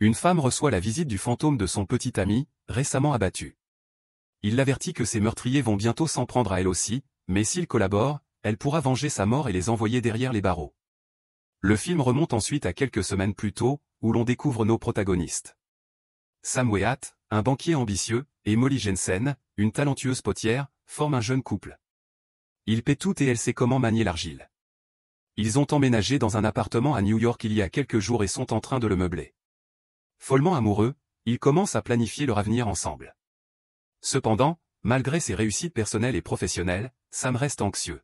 Une femme reçoit la visite du fantôme de son petit ami, récemment abattu. Il l'avertit que ses meurtriers vont bientôt s'en prendre à elle aussi, mais s'il collabore, elle pourra venger sa mort et les envoyer derrière les barreaux. Le film remonte ensuite à quelques semaines plus tôt, où l'on découvre nos protagonistes. Sam Weat, un banquier ambitieux, et Molly Jensen, une talentueuse potière, forment un jeune couple. Ils paient tout et elle sait comment manier l'argile. Ils ont emménagé dans un appartement à New York il y a quelques jours et sont en train de le meubler. Follement amoureux, ils commencent à planifier leur avenir ensemble. Cependant, malgré ses réussites personnelles et professionnelles, Sam reste anxieux.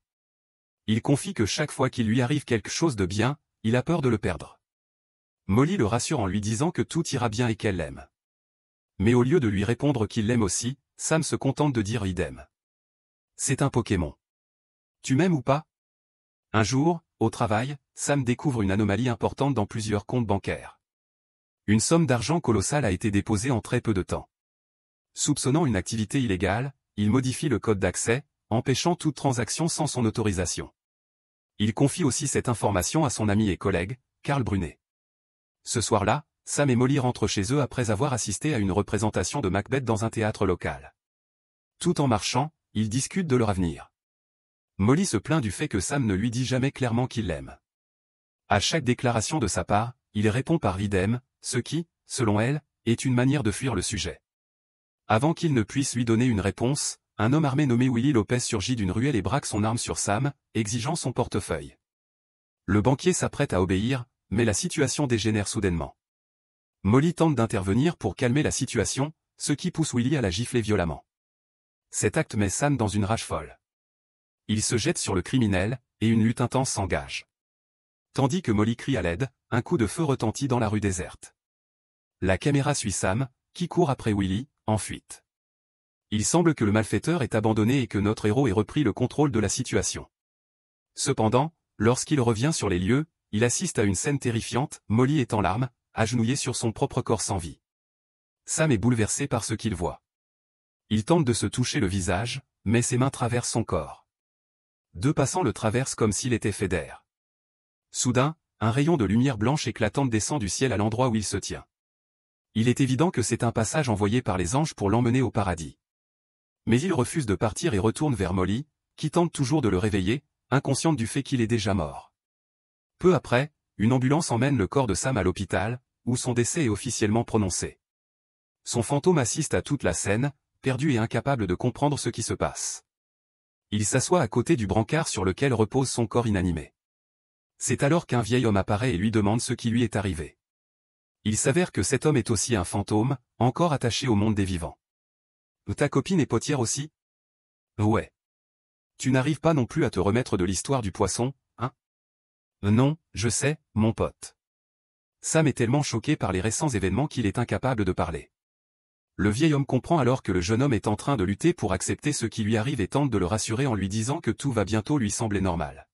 Il confie que chaque fois qu'il lui arrive quelque chose de bien, il a peur de le perdre. Molly le rassure en lui disant que tout ira bien et qu'elle l'aime. Mais au lieu de lui répondre qu'il l'aime aussi, Sam se contente de dire idem. C'est un Pokémon. Tu m'aimes ou pas? Un jour, au travail, Sam découvre une anomalie importante dans plusieurs comptes bancaires. Une somme d'argent colossale a été déposée en très peu de temps. Soupçonnant une activité illégale, il modifie le code d'accès, empêchant toute transaction sans son autorisation. Il confie aussi cette information à son ami et collègue, Carl Brunet. Ce soir-là, Sam et Molly rentrent chez eux après avoir assisté à une représentation de Macbeth dans un théâtre local. Tout en marchant, ils discutent de leur avenir. Molly se plaint du fait que Sam ne lui dit jamais clairement qu'il l'aime. À chaque déclaration de sa part, il répond par idem, ce qui, selon elle, est une manière de fuir le sujet. Avant qu'il ne puisse lui donner une réponse, un homme armé nommé Willie Lopez surgit d'une ruelle et braque son arme sur Sam, exigeant son portefeuille. Le banquier s'apprête à obéir, mais la situation dégénère soudainement. Molly tente d'intervenir pour calmer la situation, ce qui pousse Willie à la gifler violemment. Cet acte met Sam dans une rage folle. Il se jette sur le criminel, et une lutte intense s'engage. Tandis que Molly crie à l'aide, un coup de feu retentit dans la rue déserte. La caméra suit Sam, qui court après Willie, en fuite. Il semble que le malfaiteur est abandonné et que notre héros ait repris le contrôle de la situation. Cependant, lorsqu'il revient sur les lieux, il assiste à une scène terrifiante, Molly est en larmes, agenouillée sur son propre corps sans vie. Sam est bouleversé par ce qu'il voit. Il tente de se toucher le visage, mais ses mains traversent son corps. Deux passants le traversent comme s'il était fait d'air. Soudain, un rayon de lumière blanche éclatante descend du ciel à l'endroit où il se tient. Il est évident que c'est un passage envoyé par les anges pour l'emmener au paradis. Mais il refuse de partir et retourne vers Molly, qui tente toujours de le réveiller, inconsciente du fait qu'il est déjà mort. Peu après, une ambulance emmène le corps de Sam à l'hôpital, où son décès est officiellement prononcé. Son fantôme assiste à toute la scène, perdu et incapable de comprendre ce qui se passe. Il s'assoit à côté du brancard sur lequel repose son corps inanimé. C'est alors qu'un vieil homme apparaît et lui demande ce qui lui est arrivé. Il s'avère que cet homme est aussi un fantôme, encore attaché au monde des vivants. Ta copine est potière aussi? Ouais. Tu n'arrives pas non plus à te remettre de l'histoire du poisson, hein? Non, je sais, mon pote. Sam est tellement choqué par les récents événements qu'il est incapable de parler. Le vieil homme comprend alors que le jeune homme est en train de lutter pour accepter ce qui lui arrive et tente de le rassurer en lui disant que tout va bientôt lui sembler normal.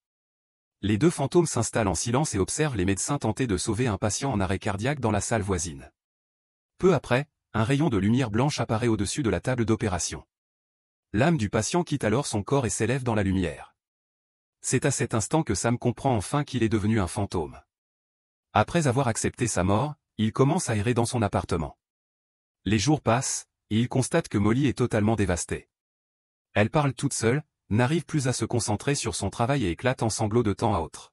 Les deux fantômes s'installent en silence et observent les médecins tenter de sauver un patient en arrêt cardiaque dans la salle voisine. Peu après, un rayon de lumière blanche apparaît au-dessus de la table d'opération. L'âme du patient quitte alors son corps et s'élève dans la lumière. C'est à cet instant que Sam comprend enfin qu'il est devenu un fantôme. Après avoir accepté sa mort, il commence à errer dans son appartement. Les jours passent, et il constate que Molly est totalement dévastée. Elle parle toute seule, n'arrive plus à se concentrer sur son travail et éclate en sanglots de temps à autre.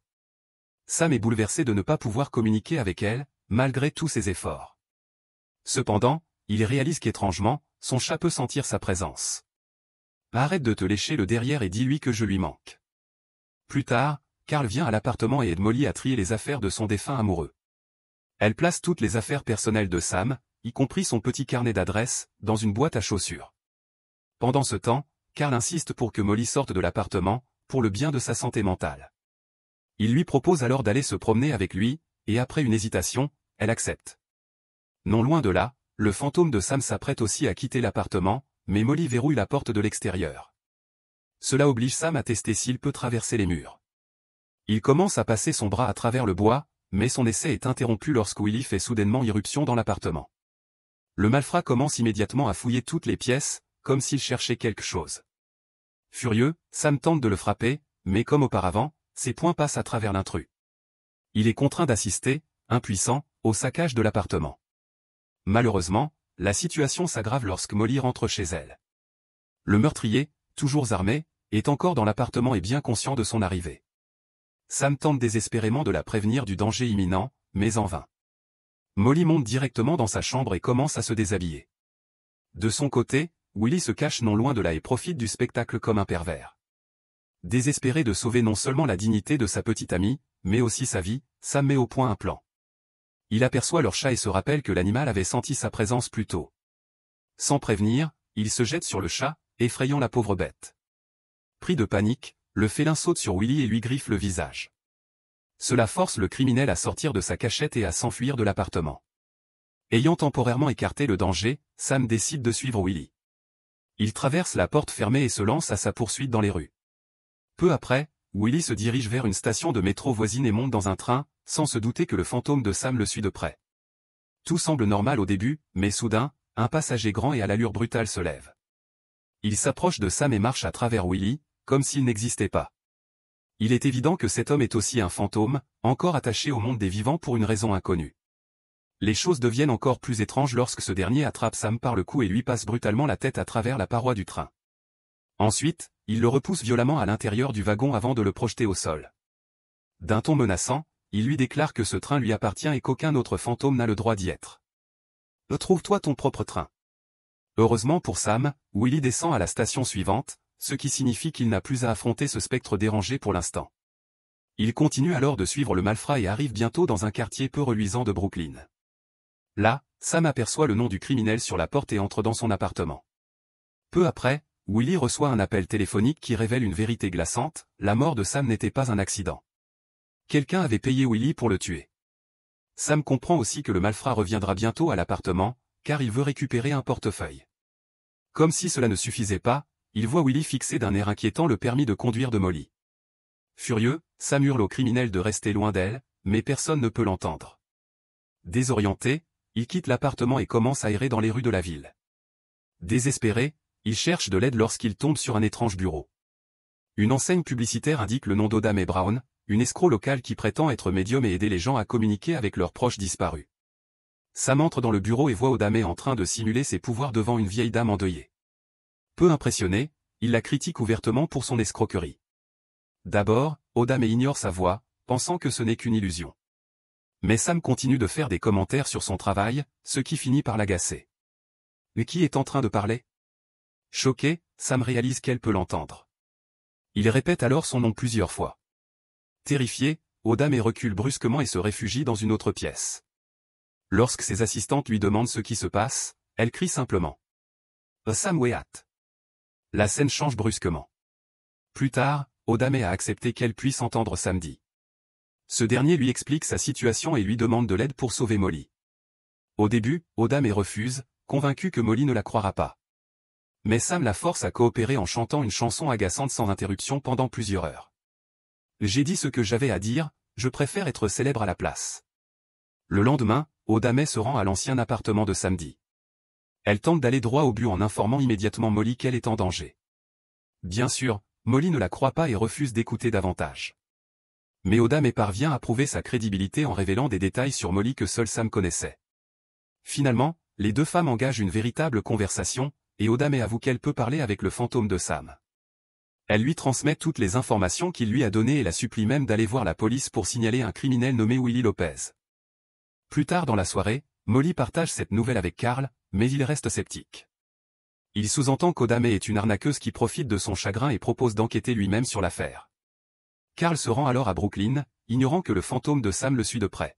Sam est bouleversé de ne pas pouvoir communiquer avec elle, malgré tous ses efforts. Cependant, il réalise qu'étrangement, son chat peut sentir sa présence. Arrête de te lécher le derrière et dis-lui que je lui manque. Plus tard, Carl vient à l'appartement et aide Molly à trier les affaires de son défunt amoureux. Elle place toutes les affaires personnelles de Sam, y compris son petit carnet d'adresses, dans une boîte à chaussures. Pendant ce temps, Carl insiste pour que Molly sorte de l'appartement, pour le bien de sa santé mentale. Il lui propose alors d'aller se promener avec lui, et après une hésitation, elle accepte. Non loin de là, le fantôme de Sam s'apprête aussi à quitter l'appartement, mais Molly verrouille la porte de l'extérieur. Cela oblige Sam à tester s'il peut traverser les murs. Il commence à passer son bras à travers le bois, mais son essai est interrompu lorsque Willie fait soudainement irruption dans l'appartement. Le malfrat commence immédiatement à fouiller toutes les pièces, comme s'il cherchait quelque chose. Furieux, Sam tente de le frapper, mais comme auparavant, ses poings passent à travers l'intrus. Il est contraint d'assister, impuissant, au saccage de l'appartement. Malheureusement, la situation s'aggrave lorsque Molly rentre chez elle. Le meurtrier, toujours armé, est encore dans l'appartement et bien conscient de son arrivée. Sam tente désespérément de la prévenir du danger imminent, mais en vain. Molly monte directement dans sa chambre et commence à se déshabiller. De son côté, Willie se cache non loin de là et profite du spectacle comme un pervers. Désespéré de sauver non seulement la dignité de sa petite amie, mais aussi sa vie, Sam met au point un plan. Il aperçoit leur chat et se rappelle que l'animal avait senti sa présence plus tôt. Sans prévenir, il se jette sur le chat, effrayant la pauvre bête. Pris de panique, le félin saute sur Willie et lui griffe le visage. Cela force le criminel à sortir de sa cachette et à s'enfuir de l'appartement. Ayant temporairement écarté le danger, Sam décide de suivre Willie. Il traverse la porte fermée et se lance à sa poursuite dans les rues. Peu après, Willie se dirige vers une station de métro voisine et monte dans un train, sans se douter que le fantôme de Sam le suit de près. Tout semble normal au début, mais soudain, un passager grand et à l'allure brutale se lève. Il s'approche de Sam et marche à travers Willie, comme s'il n'existait pas. Il est évident que cet homme est aussi un fantôme, encore attaché au monde des vivants pour une raison inconnue. Les choses deviennent encore plus étranges lorsque ce dernier attrape Sam par le cou et lui passe brutalement la tête à travers la paroi du train. Ensuite, il le repousse violemment à l'intérieur du wagon avant de le projeter au sol. D'un ton menaçant, il lui déclare que ce train lui appartient et qu'aucun autre fantôme n'a le droit d'y être. Trouve-toi ton propre train. Heureusement pour Sam, Willie descend à la station suivante, ce qui signifie qu'il n'a plus à affronter ce spectre dérangé pour l'instant. Il continue alors de suivre le malfrat et arrive bientôt dans un quartier peu reluisant de Brooklyn. Là, Sam aperçoit le nom du criminel sur la porte et entre dans son appartement. Peu après, Willie reçoit un appel téléphonique qui révèle une vérité glaçante, la mort de Sam n'était pas un accident. Quelqu'un avait payé Willie pour le tuer. Sam comprend aussi que le malfrat reviendra bientôt à l'appartement, car il veut récupérer un portefeuille. Comme si cela ne suffisait pas, il voit Willie fixer d'un air inquiétant le permis de conduire de Molly. Furieux, Sam hurle au criminel de rester loin d'elle, mais personne ne peut l'entendre. Désorienté, il quitte l'appartement et commence à errer dans les rues de la ville. Désespéré, il cherche de l'aide lorsqu'il tombe sur un étrange bureau. Une enseigne publicitaire indique le nom d'Odame Brown, une escroc locale qui prétend être médium et aider les gens à communiquer avec leurs proches disparus. Sam entre dans le bureau et voit Odame en train de simuler ses pouvoirs devant une vieille dame endeuillée. Peu impressionné, il la critique ouvertement pour son escroquerie. D'abord, Odame ignore sa voix, pensant que ce n'est qu'une illusion. Mais Sam continue de faire des commentaires sur son travail, ce qui finit par l'agacer. Mais qui est en train de parler? Choqué, Sam réalise qu'elle peut l'entendre. Il répète alors son nom plusieurs fois. Terrifié, Odame recule brusquement et se réfugie dans une autre pièce. Lorsque ses assistantes lui demandent ce qui se passe, elle crie simplement. Sam Weat. La scène change brusquement. Plus tard, Odame a accepté qu'elle puisse entendre samedi. Ce dernier lui explique sa situation et lui demande de l'aide pour sauver Molly. Au début, Odame refuse, convaincu que Molly ne la croira pas. Mais Sam la force à coopérer en chantant une chanson agaçante sans interruption pendant plusieurs heures. J'ai dit ce que j'avais à dire, je préfère être célèbre à la place. Le lendemain, Odame se rend à l'ancien appartement de samedi. Elle tente d'aller droit au but en informant immédiatement Molly qu'elle est en danger. Bien sûr, Molly ne la croit pas et refuse d'écouter davantage. Mais Odame parvient à prouver sa crédibilité en révélant des détails sur Molly que seul Sam connaissait. Finalement, les deux femmes engagent une véritable conversation, et Odame avoue qu'elle peut parler avec le fantôme de Sam. Elle lui transmet toutes les informations qu'il lui a données et la supplie même d'aller voir la police pour signaler un criminel nommé Willie Lopez. Plus tard dans la soirée, Molly partage cette nouvelle avec Carl, mais il reste sceptique. Il sous-entend qu'Odame est une arnaqueuse qui profite de son chagrin et propose d'enquêter lui-même sur l'affaire. Carl se rend alors à Brooklyn, ignorant que le fantôme de Sam le suit de près.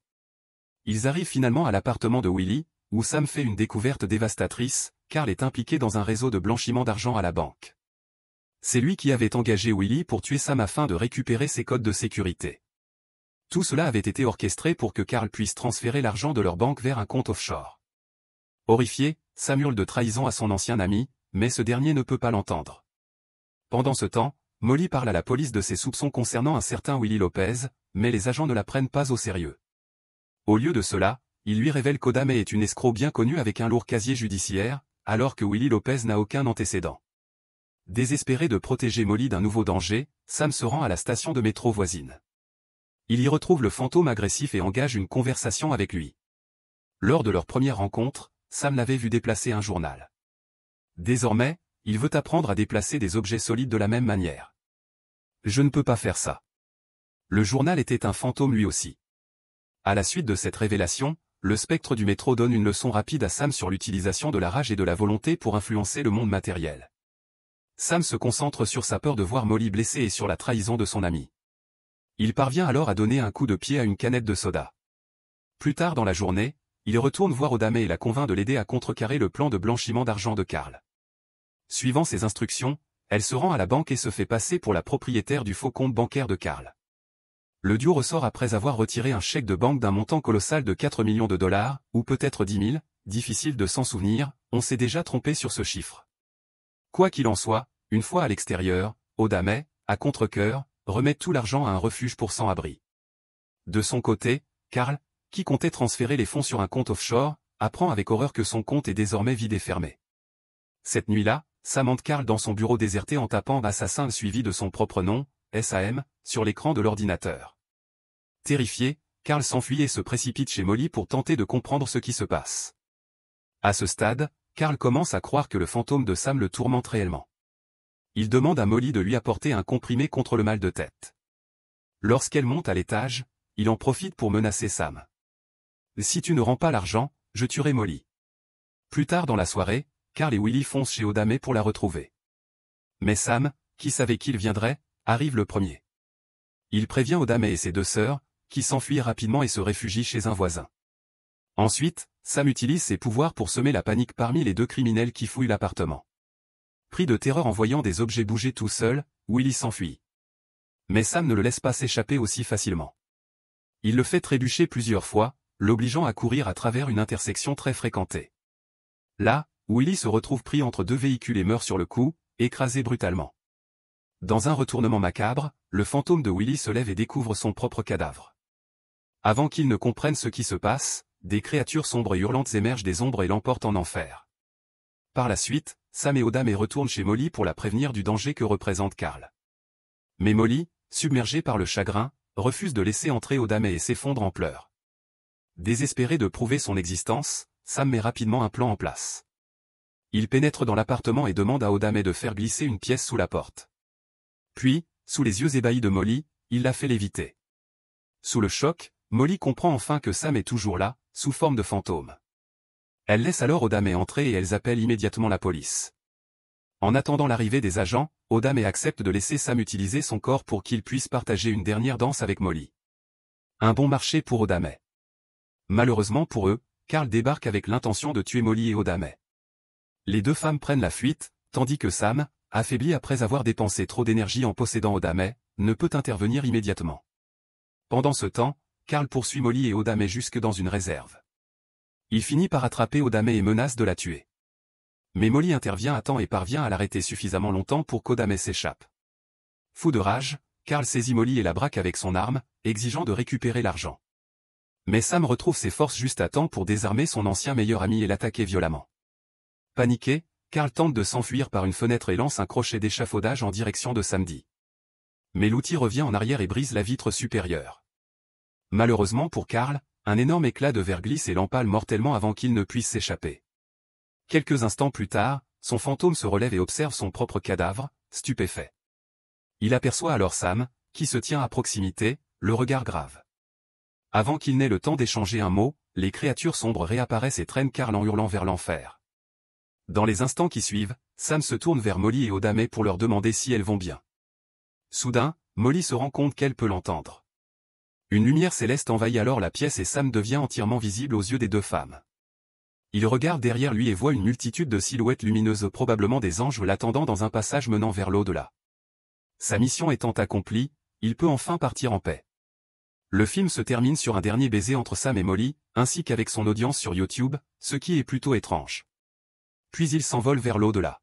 Ils arrivent finalement à l'appartement de Willie, où Sam fait une découverte dévastatrice, Carl est impliqué dans un réseau de blanchiment d'argent à la banque. C'est lui qui avait engagé Willie pour tuer Sam afin de récupérer ses codes de sécurité. Tout cela avait été orchestré pour que Carl puisse transférer l'argent de leur banque vers un compte offshore. Horrifié, Sam hurle de trahison à son ancien ami, mais ce dernier ne peut pas l'entendre. Pendant ce temps, Molly parle à la police de ses soupçons concernant un certain Willie Lopez, mais les agents ne la prennent pas au sérieux. Au lieu de cela, il lui révèle qu'Odame est une escroc bien connue avec un lourd casier judiciaire, alors que Willie Lopez n'a aucun antécédent. Désespéré de protéger Molly d'un nouveau danger, Sam se rend à la station de métro voisine. Il y retrouve le fantôme agressif et engage une conversation avec lui. Lors de leur première rencontre, Sam l'avait vu déplacer un journal. Désormais, il veut apprendre à déplacer des objets solides de la même manière. Je ne peux pas faire ça. Le journal était un fantôme lui aussi. À la suite de cette révélation, le spectre du métro donne une leçon rapide à Sam sur l'utilisation de la rage et de la volonté pour influencer le monde matériel. Sam se concentre sur sa peur de voir Molly blessée et sur la trahison de son ami. Il parvient alors à donner un coup de pied à une canette de soda. Plus tard dans la journée, il retourne voir Odame et la convainc de l'aider à contrecarrer le plan de blanchiment d'argent de Carl. Suivant ses instructions, elle se rend à la banque et se fait passer pour la propriétaire du faux compte bancaire de Carl. Le duo ressort après avoir retiré un chèque de banque d'un montant colossal de 4 millions de dollars, ou peut-être 10 000, difficile de s'en souvenir, on s'est déjà trompé sur ce chiffre. Quoi qu'il en soit, une fois à l'extérieur, Odame, à contre-cœur, remet tout l'argent à un refuge pour sans-abri. De son côté, Carl, qui comptait transférer les fonds sur un compte offshore, apprend avec horreur que son compte est désormais vide et fermé. Cette nuit-là, Sam hante Carl dans son bureau déserté en tapant « Assassin » suivi de son propre nom, SAM, sur l'écran de l'ordinateur. Terrifié, Carl s'enfuit et se précipite chez Molly pour tenter de comprendre ce qui se passe. À ce stade, Carl commence à croire que le fantôme de Sam le tourmente réellement. Il demande à Molly de lui apporter un comprimé contre le mal de tête. Lorsqu'elle monte à l'étage, il en profite pour menacer Sam. « Si tu ne rends pas l'argent, je tuerai Molly. » Plus tard dans la soirée, Carl et Willy foncent chez Odame pour la retrouver. Mais Sam, qui savait qu'il viendrait, arrive le premier. Il prévient Odame et ses deux sœurs, qui s'enfuient rapidement et se réfugient chez un voisin. Ensuite, Sam utilise ses pouvoirs pour semer la panique parmi les deux criminels qui fouillent l'appartement. Pris de terreur en voyant des objets bouger tout seul, Willy s'enfuit. Mais Sam ne le laisse pas s'échapper aussi facilement. Il le fait trébucher plusieurs fois, l'obligeant à courir à travers une intersection très fréquentée. Là, Willy se retrouve pris entre deux véhicules et meurt sur le coup, écrasé brutalement. Dans un retournement macabre, le fantôme de Willy se lève et découvre son propre cadavre. Avant qu'il ne comprenne ce qui se passe, des créatures sombres et hurlantes émergent des ombres et l'emportent en enfer. Par la suite, Sam et Odame retournent chez Molly pour la prévenir du danger que représente Carl. Mais Molly, submergée par le chagrin, refuse de laisser entrer Odame et s'effondre en pleurs. Désespéré de prouver son existence, Sam met rapidement un plan en place. Il pénètre dans l'appartement et demande à Odame de faire glisser une pièce sous la porte. Puis, sous les yeux ébahis de Molly, il la fait léviter. Sous le choc, Molly comprend enfin que Sam est toujours là, sous forme de fantôme. Elle laisse alors Odame entrer et elles appellent immédiatement la police. En attendant l'arrivée des agents, Odame accepte de laisser Sam utiliser son corps pour qu'il puisse partager une dernière danse avec Molly. Un bon marché pour Odame. Malheureusement pour eux, Carl débarque avec l'intention de tuer Molly et Odame. Les deux femmes prennent la fuite, tandis que Sam, affaibli après avoir dépensé trop d'énergie en possédant Odame, ne peut intervenir immédiatement. Pendant ce temps, Carl poursuit Molly et Odame jusque dans une réserve. Il finit par attraper Odame et menace de la tuer. Mais Molly intervient à temps et parvient à l'arrêter suffisamment longtemps pour qu'Odame s'échappe. Fou de rage, Carl saisit Molly et la braque avec son arme, exigeant de récupérer l'argent. Mais Sam retrouve ses forces juste à temps pour désarmer son ancien meilleur ami et l'attaquer violemment. Paniqué, Carl tente de s'enfuir par une fenêtre et lance un crochet d'échafaudage en direction de Samedi. Mais l'outil revient en arrière et brise la vitre supérieure. Malheureusement pour Carl, un énorme éclat de verre glisse et l'empale mortellement avant qu'il ne puisse s'échapper. Quelques instants plus tard, son fantôme se relève et observe son propre cadavre, stupéfait. Il aperçoit alors Sam, qui se tient à proximité, le regard grave. Avant qu'il n'ait le temps d'échanger un mot, les créatures sombres réapparaissent et traînent Carl en hurlant vers l'enfer. Dans les instants qui suivent, Sam se tourne vers Molly et Odame pour leur demander si elles vont bien. Soudain, Molly se rend compte qu'elle peut l'entendre. Une lumière céleste envahit alors la pièce et Sam devient entièrement visible aux yeux des deux femmes. Il regarde derrière lui et voit une multitude de silhouettes lumineuses, probablement des anges l'attendant dans un passage menant vers l'au-delà. Sa mission étant accomplie, il peut enfin partir en paix. Le film se termine sur un dernier baiser entre Sam et Molly, ainsi qu'avec son audience sur YouTube, ce qui est plutôt étrange. Puis il s'envole vers l'au-delà.